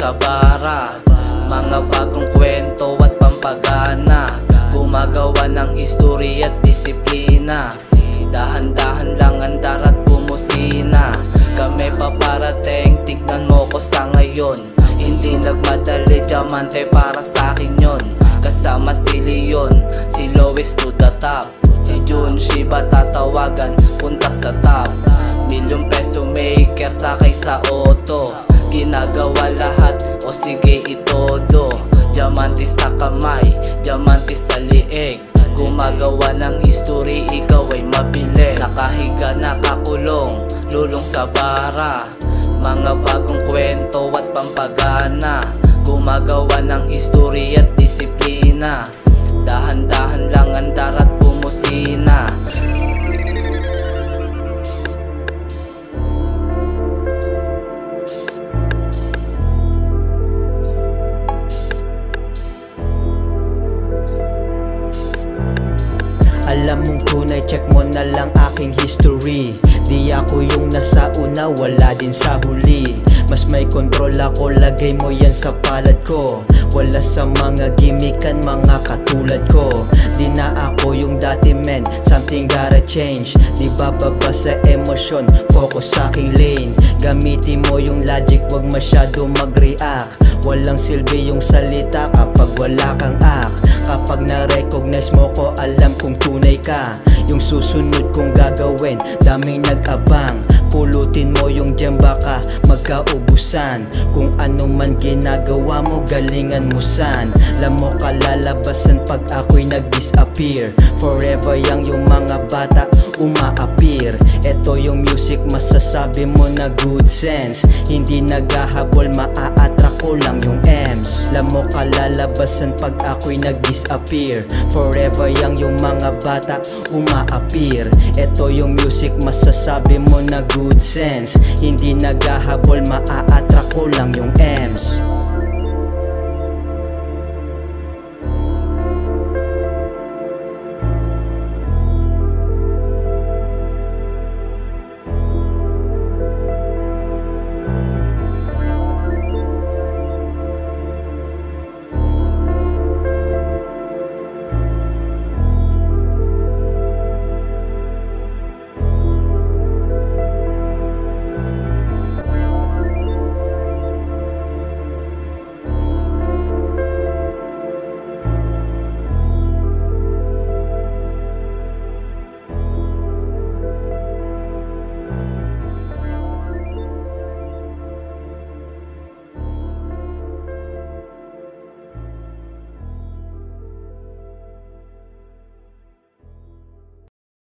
sa bara, mga bagong kwento at pampagana, gumagawa ng history at disiplina. Dahan-dahan lang andar at bumusina, kami paparating, tignan mo ko sa ngayon. Hindi nagmadali, diamante para sa akin yun. Kasama si Leon, si Lois to the top, si Jun Shiba tatawagan, punta sa top. ₱1 maker sakay sa auto, ginagawa lahat, o sige itodo. Diamante sa kamay, diamante sa liig, gumagawa ng history, ikaw ay mabili. Nakahiga, nakakulong, lulong sa bara, mga bagong kwento at pampagana, gumagawa ng history at disiplina. Dahan-dahan lang andar at bumusina. Alam mong tunay, check mo na lang aking history. Di ako yung nasa una, wala din sa huli. Mas may control ako, lagay mo yan sa palad ko. Wala sa mga gimikan, mga katulad ko. Di na ako yung dati men, something gotta change. Di bababa sa emosyon, focus sa aking lane. Gamitin mo yung logic, wag masyado mag-react. Walang silbi yung salita kapag wala kang act. Kapag na-recognize mo ko, alam kong tunay ka. Yung susunod kong gagawin, daming nag-abang. Pulutin mo yung dyan, baka magkaubusan. Kung ano man ginagawa mo, galingan mo san. Alam mo kalalabasan pag ako'y nag-disappear. Forever young yung mga bata uma-appear. Eto yung music, masasabi mo na good sense. Hindi naghahabol, maa-attract ko lang yung M's. Alam mo kalalabasan pag ako'y nag-disappear. Forever young yung mga bata uma-appear. Eto yung music, masasabi mo na good sense. Hindi naghahabol, maa-attract ko lang yung M's.